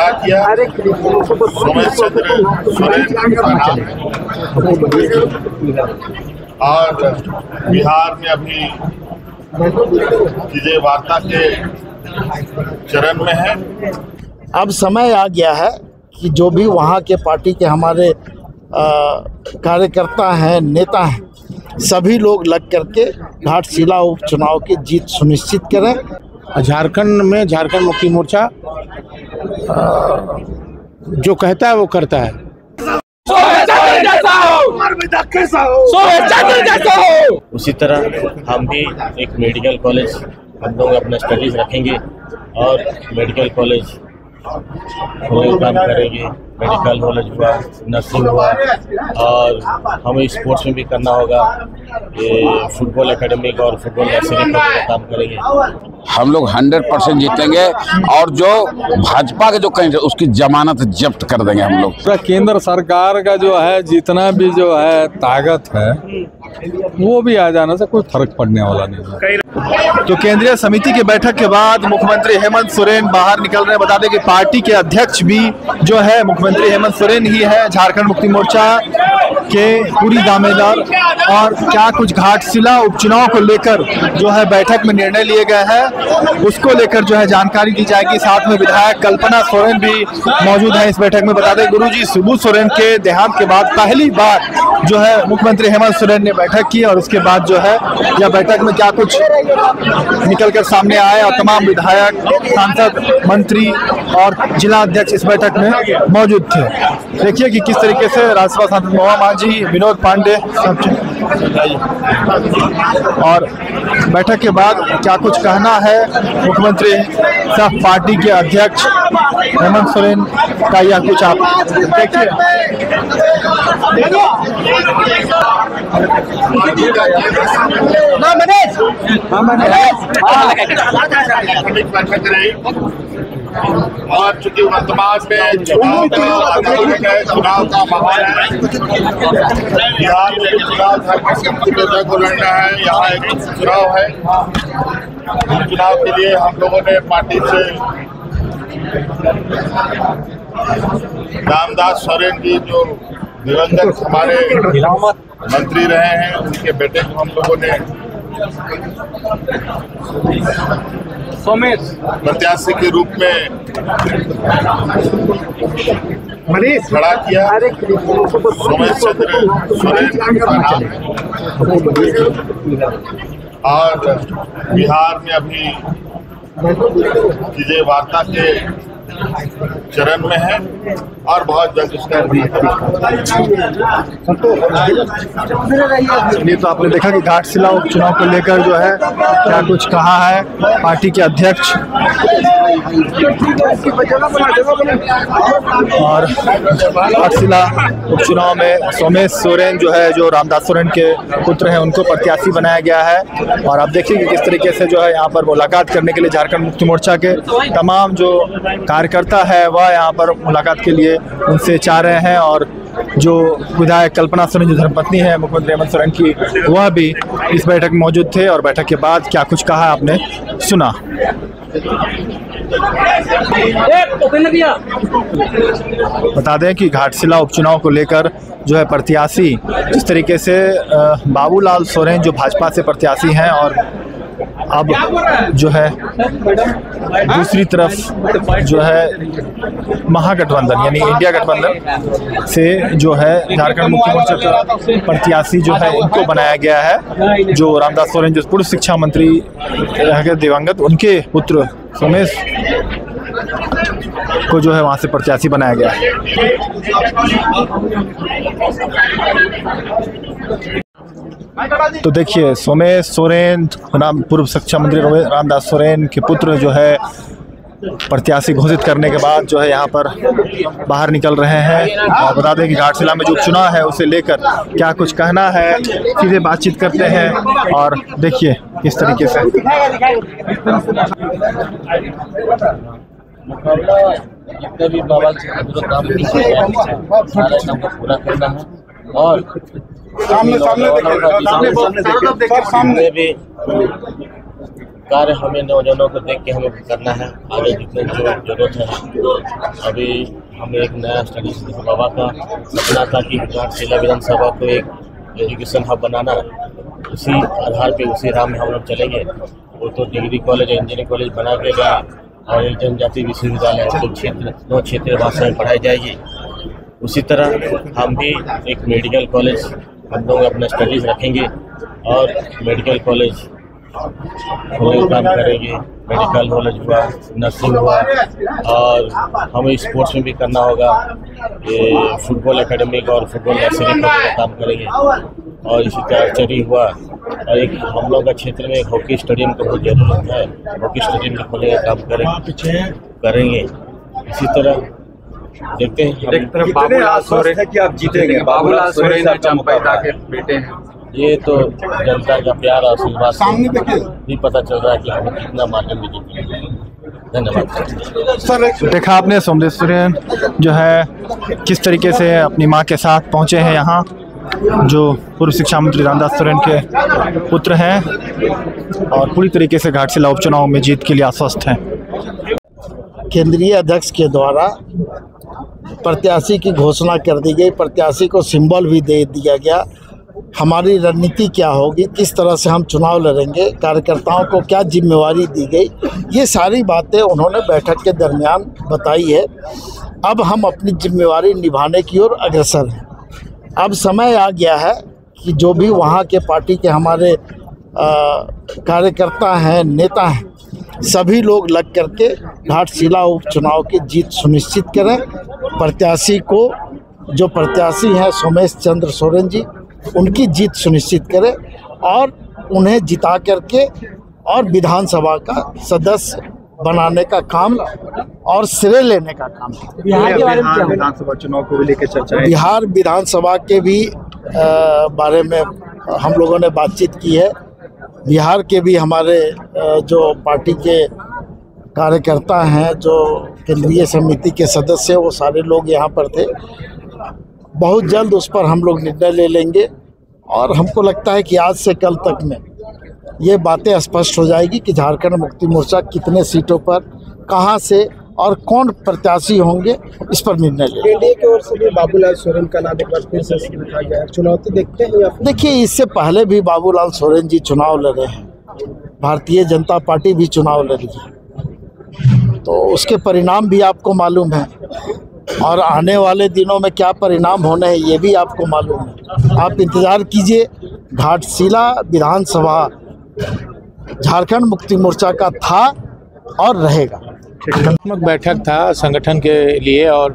खड़ा किया सोमेश चंद्र सोरेन का नाम है। और बिहार में अभी चीजें वार्ता के चरण में है। अब समय आ गया है कि जो भी वहाँ के पार्टी के हमारे कार्यकर्ता हैं, नेता हैं, सभी लोग लग करके घाटशिला उपचुनाव की जीत सुनिश्चित करें। झारखंड में झारखंड मुक्ति मोर्चा जो कहता है वो करता है। उसी तरह हम भी एक मेडिकल कॉलेज हम लोग अपना स्टडीज रखेंगे और मेडिकल कॉलेज खोलने का काम करेंगे। मेडिकल कॉलेज हुआ, नर्सिंग हुआ, और हमें स्पोर्ट्स में भी करना होगा। ये फुटबॉल एकेडमिक और फुटबॉल नर्सरी खोलने का काम करेंगे। हम लोग 100% जीतेंगे और जो भाजपा के जो कैंडिडेट उसकी जमानत जब्त कर देंगे हम लोग। पूरा केंद्र सरकार का जो है जितना भी जो है ताकत है वो भी आ जाने से कोई फर्क पड़ने वाला नहीं है। तो केंद्रीय समिति की बैठक के बाद मुख्यमंत्री हेमंत सोरेन बाहर निकल रहे हैं। बता दें कि पार्टी के अध्यक्ष भी जो है मुख्यमंत्री हेमंत सोरेन ही है। झारखंड मुक्ति मोर्चा के पूरी दावेदार और क्या कुछ घाटशिला उपचुनाव को लेकर जो है बैठक में निर्णय लिए गए हैं उसको लेकर जो है जानकारी दी जाएगी। साथ में विधायक कल्पना सोरेन भी मौजूद है इस बैठक में। बता दें गुरुजी शिबू सोरेन के देहांत के बाद पहली बार जो है मुख्यमंत्री हेमंत सोरेन ने बैठक की और उसके बाद जो है यह बैठक में क्या कुछ निकल कर सामने आए और तमाम विधायक, सांसद, मंत्री और जिला अध्यक्ष इस बैठक में मौजूद थे। देखिए कि किस तरीके से राज्यसभा सांसद महुआ माझी, विनोद पांडे सब और बैठक के बाद क्या कुछ कहना है मुख्यमंत्री सह पार्टी के अध्यक्ष हेमंत सोरेन का, यह कुछ आप देखिए। और चूंकि वर्तमान में चुनाव का माहौल है, बिहार में भी चुनाव को लड़ना है, यहाँ एक चुनाव है। चुनाव के लिए हम लोगों ने पार्टी से रामदास सोरेन जी जो दिवंगत हमारे मंत्री रहे हैं उनके बेटे को हम लोगों ने प्रत्याशी के रूप में खड़ा किया सोमेश चंद्र सोरेन का नाम है। और बिहार में अभी चीजें वार्ता के चरण में है और बहुत जल्द इसका चलिए, तो आपने देखा कि घाटशिला उपचुनाव को लेकर जो है क्या कुछ कहा है पार्टी के अध्यक्ष और घाटशिला उपचुनाव में सोमेश सोरेन जो है जो रामदास सोरेन के पुत्र हैं उनको प्रत्याशी बनाया गया है। और आप देखिए कि किस तरीके से जो है यहाँ पर मुलाकात करने के लिए झारखंड मुक्ति मोर्चा के तमाम जो कार्यकर्ता है वह यहाँ पर मुलाकात के लिए उनसे चाह रहे हैं। और जो विधायक कल्पना सोरेन जो धर्मपत्नी है मुख्यमंत्री हेमंत सोरेन की, वह भी इस बैठक में मौजूद थे और बैठक के बाद क्या कुछ कहा आपने सुना। बता दें कि घाटशिला उपचुनाव को लेकर जो है प्रत्याशी जिस तरीके से बाबूलाल सोरेन जो भाजपा से प्रत्याशी हैं और अब जो है दूसरी तरफ जो है महागठबंधन यानी इंडिया गठबंधन से जो है झारखंड मुक्ति मोर्चा का प्रत्याशी जो है इनको बनाया गया है। जो रामदास सोरेन जो पूर्व शिक्षा मंत्री रह दिवंगत उनके पुत्र सोमेश को जो है वहां से प्रत्याशी बनाया गया है। तो देखिए सोमेश सोरेन पूर्व शिक्षा मंत्री रामदास सोरेन के पुत्र जो है प्रत्याशी घोषित करने के बाद जो है यहाँ पर बाहर निकल रहे हैं। और बता दें कि घाटशिला में जो चुनाव है उसे लेकर क्या कुछ कहना है, सीधे बातचीत करते हैं और देखिए किस तरीके से जितने भी बाबा जो काम सारे काम को पूरा करना है। और सामने भी कार्य हमें नौजवानों को देख के हमें करना है। आगे जितने जो जरूरत है, अभी हमें एक नया स्टडी बाबा का सपना था कि घाटशिला विधानसभा को एक एजुकेशन हब बनाना, उसी आधार पे उसी राह में हम लोग चलेंगे। वो तो डिग्री कॉलेज इंजीनियरिंग कॉलेज बना के गया और एक जनजाति विश्वविद्यालय तो क्षेत्र 9 क्षेत्रीय भाषाएं पढ़ाई जाएगी। उसी तरह हम भी एक मेडिकल कॉलेज हम लोग अपना स्टडीज रखेंगे और मेडिकल कॉलेज खोलने का काम करेंगे। मेडिकल कॉलेज हुआ, नर्सिंग हुआ, और हमें स्पोर्ट्स में भी करना होगा। ये फुटबॉल एकेडमिक और फुटबॉल नर्सरी खोलने का काम करेंगे। और इसी तरह आर्चरी हुआ, और एक हम लोग का क्षेत्र में एक हॉकी स्टेडियम की बहुत ज़रूरत है, हॉकी स्टेडियम खोलने का काम करेंगे। इसी तरह देखते हैं। एक तरफ बाबूलाल सोरेन है कि आप जीतेंगे, बाबूलाल सोरेन चंपैदा के बेटे हैं। ये तो जनता का प्यार और आशीर्वाद से भी पता चल रहा है कि हम कितना मार्जिन में जीतेंगे। धन्यवाद। देखा आपने सोमदेव सोरेन जो है किस तरीके से अपनी मां के साथ पहुंचे हैं यहाँ, जो पूर्व शिक्षा मंत्री रामदास सोरेन के पुत्र हैं, और पूरी तरीके से घाटशिला उपचुनाव में जीत के लिए आश्वस्त हैं। केंद्रीय अध्यक्ष के द्वारा प्रत्याशी की घोषणा कर दी गई, प्रत्याशी को सिंबल भी दे दिया गया। हमारी रणनीति क्या होगी, किस तरह से हम चुनाव लड़ेंगे, कार्यकर्ताओं को क्या जिम्मेवारी दी गई, ये सारी बातें उन्होंने बैठक के दरमियान बताई है। अब हम अपनी जिम्मेवारी निभाने की ओर अग्रसर हैं। अब समय आ गया है कि जो भी वहाँ के पार्टी के हमारे कार्यकर्ता हैं, नेता हैं, सभी लोग लग करके घाटशिला उपचुनाव की जीत सुनिश्चित करें। प्रत्याशी को, जो प्रत्याशी हैं सोमेश चंद्र सोरेन जी, उनकी जीत सुनिश्चित करें और उन्हें जिता करके और विधानसभा का सदस्य बनाने का काम और श्रेय लेने का काम। बिहार के बारे में क्या विधानसभा चुनाव को लेकर चर्चा है? बिहार विधानसभा के भी बारे में हम लोगों ने बातचीत की है। बिहार के भी हमारे जो पार्टी के कार्यकर्ता हैं, जो केंद्रीय समिति के सदस्य, वो सारे लोग यहाँ पर थे। बहुत जल्द उस पर हम लोग निर्णय ले लेंगे और हमको लगता है कि आज से कल तक में ये बातें स्पष्ट हो जाएगी कि झारखंड मुक्ति मोर्चा कितने सीटों पर, कहां से और कौन प्रत्याशी होंगे, इस पर निर्णय लेंगे। एनडीए की ओर से भी बाबूलाल सोरेन का नाम एक बार फिर से लिखा गया है, चुनाव तो देखते हैं या? देखिए, इससे पहले भी बाबूलाल सोरेन जी चुनाव लड़े हैं, भारतीय जनता पार्टी भी चुनाव लड़ी है, तो उसके परिणाम भी आपको मालूम है और आने वाले दिनों में क्या परिणाम होने हैं ये भी आपको मालूम है। आप इंतज़ार कीजिए। घाटशिला विधानसभा झारखंड मुक्ति मोर्चा का था और रहेगा। बैठक था संगठन के लिए और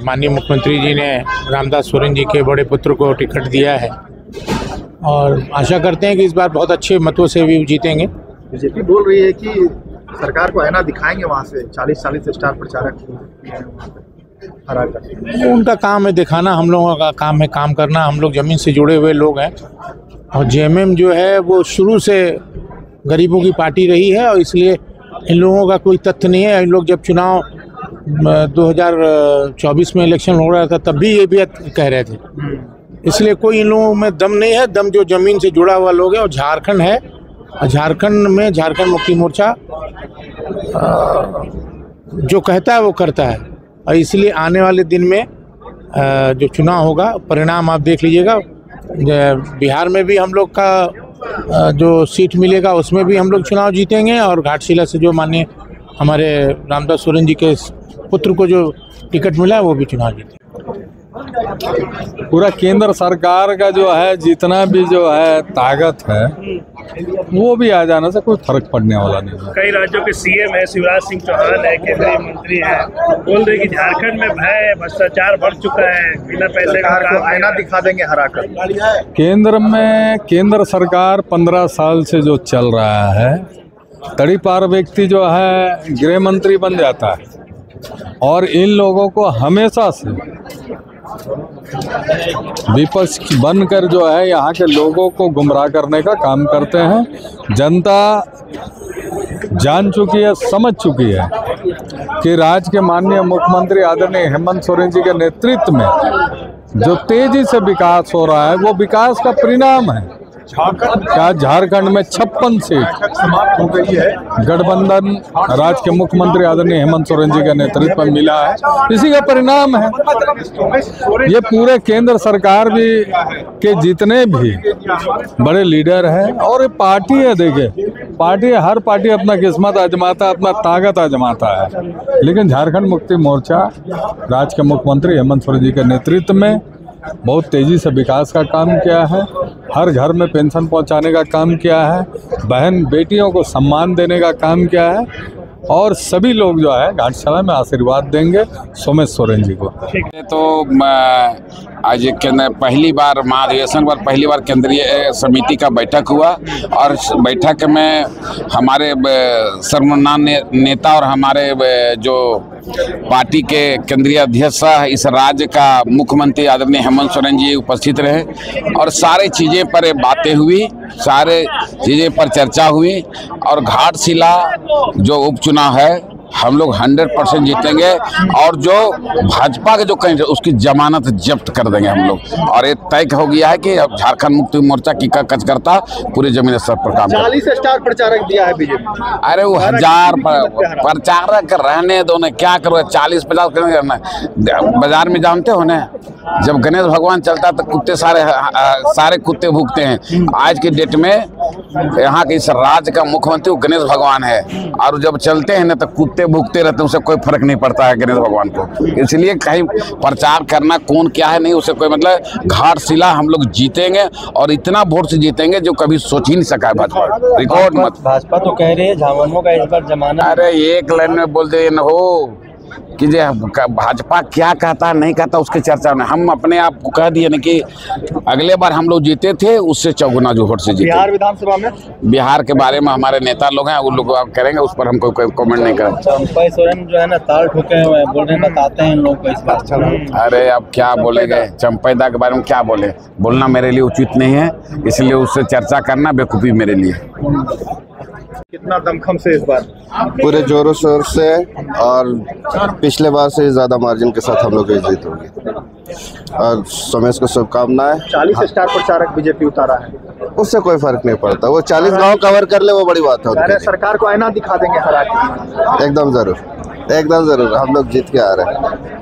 माननीय मुख्यमंत्री जी ने रामदास सोरेन जी के बड़े पुत्र को टिकट दिया है और आशा करते हैं कि इस बार बहुत अच्छे मतों से भी जीतेंगे। बीजेपी बोल रही है कि सरकार को आईना दिखाएंगे, वहाँ से 40 स्टार प्रचारक हरा कर। उनका काम है दिखाना, हम लोगों का काम है काम करना। हम लोग ज़मीन से जुड़े हुए लोग हैं और जेएमएम जो है वो शुरू से गरीबों की पार्टी रही है और इसलिए इन लोगों का कोई तथ्य नहीं है। इन लोग जब चुनाव 2024 में इलेक्शन हो रहा था तब भी ये भी कह रहे थे, इसलिए कोई इन लोगों में दम नहीं है। दम जो ज़मीन से जुड़ा हुआ लोग है और झारखंड है, झारखंड में झारखंड मुक्ति मोर्चा जो कहता है वो करता है और इसलिए आने वाले दिन में जो चुनाव होगा परिणाम आप देख लीजिएगा। बिहार में भी हम लोग का जो सीट मिलेगा उसमें भी हम लोग चुनाव जीतेंगे और घाटशिला से जो माननीय हमारे रामदास सोरेन जी के पुत्र को जो टिकट मिला है वो भी चुनाव जीतेंगे। पूरा केंद्र सरकार का जो है जितना भी जो है ताकत है वो भी आ जाने से कोई फर्क पड़ने वाला नहीं है। कई राज्यों के सीएम है, शिवराज सिंह चौहान है, केंद्रीय मंत्री है, बोल रहे कि झारखंड में भय भ्रष्टाचार बढ़ चुका है, बिना पैसे का आईना दिखा देंगे हरा कर। केंद्र में केंद्र सरकार 15 साल से जो चल रहा है, तड़ी पार व्यक्ति जो है गृह मंत्री बन जाता है और इन लोगों को हमेशा से विपक्ष बनकर जो है यहाँ के लोगों को गुमराह करने का काम करते हैं। जनता जान चुकी है, समझ चुकी है कि राज्य के माननीय मुख्यमंत्री आदरणीय हेमंत सोरेन जी के नेतृत्व में जो तेजी से विकास हो रहा है वो विकास का परिणाम है। क्या झारखंड में 56 सीट समाप्त हो गई है। गठबंधन राज्य के मुख्यमंत्री आदरणीय हेमंत सोरेन जी के नेतृत्व में मिला है, इसी का परिणाम है। ये पूरे केंद्र सरकार भी के जितने भी बड़े लीडर हैं और ये पार्टी है, देखिए पार्टी, हर पार्टी अपना किस्मत आजमाता, अपना ताकत आजमाता है, लेकिन झारखंड मुक्ति मोर्चा राज्य के मुख्यमंत्री हेमंत सोरेन जी के नेतृत्व में बहुत तेजी से विकास का काम किया है। हर घर में पेंशन पहुंचाने का काम किया है, बहन बेटियों को सम्मान देने का काम किया है और सभी लोग जो है घाटशिला में आशीर्वाद देंगे सोमेश सोरेन जी को। तो आज पहली बार महाधिवेशन पर पहली बार केंद्रीय समिति का बैठक हुआ और इस बैठक में हमारे सर्वमान्य नेता और हमारे जो पार्टी के केंद्रीय अध्यक्ष इस राज्य का मुख्यमंत्री आदरणीय हेमंत सोरेन जी उपस्थित रहे और सारे चीज़ें पर बातें हुई, सारे चीज़ें पर चर्चा हुई और घाटशिला जो उपचुनाव है हम लोग 100% जीतेंगे और जो भाजपा के जो कैंडिडेट उसकी जमानत जब्त कर देंगे हम लोग। और ये तय हो गया है कि अब झारखंड मुक्ति मोर्चा की कार्यकर्ता पूरे जमीन स्तर पर काम 40 स्टार प्रचारक दिया है बीजेपी। अरे वो 1000 प्रचारक रहने दो ना, क्या करो 40-50 करना। बाजार में जानते हो ना, जब गणेश भगवान चलता तो कुत्ते सारे कुत्ते भूखते हैं। आज की डेट में यहाँ के इस राज्य का मुख्यमंत्री गणेश भगवान है और जब चलते हैं ना तो कुत्ते भूखते रहते हैं, उससे कोई फर्क नहीं पड़ता है गणेश भगवान को। इसलिए कहीं प्रचार करना कौन क्या है नहीं, उससे कोई मतलब। घाटशिला हम लोग जीतेंगे और इतना वोट से जीतेंगे जो कभी सोच ही नहीं सका है भाजपा। रिकॉर्ड मत। भाजपा तो कह रही है झामुमो का इस बार जमाना। अरे एक लाइन में बोलते न हो कि जो भाजपा क्या कहता नहीं कहता उसकी चर्चा में हम अपने आप को कह दिए ना कि अगले बार हम लोग जीते थे उससे चौगुना जो वोट से जीते। बिहार विधानसभा में बिहार के बारे में हमारे नेता लोग हैं, वो लोग करेंगे, उस पर हम कोई कमेंट नहीं करेंगे। चंपई सोरेन जो है ना ताल ठोके हुए हैं, बोल रहे बताते हैं इन लोगों को इस बार। अरे अब क्या बोलेंगे चंपैदा के बारे में, क्या बोले, बोलना मेरे लिए उचित नहीं है, इसलिए उससे चर्चा करना बेवकूफ़ी मेरे लिए। कितना दमखम से इस बार? पूरे जोरों शोर से और पिछले बार से ज़्यादा मार्जिन के साथ हम लोग की जीत होगी और सोमेश को शुभकामनाएं। 40 स्टार प्रचारक बीजेपी उतारा है, उससे कोई फर्क नहीं पड़ता। वो 40 गांव कवर कर ले वो बड़ी बात है। सरकार को आईना दिखा देंगे हरा के। एकदम जरूर, एकदम जरूर हम लोग जीत के आ रहे हैं।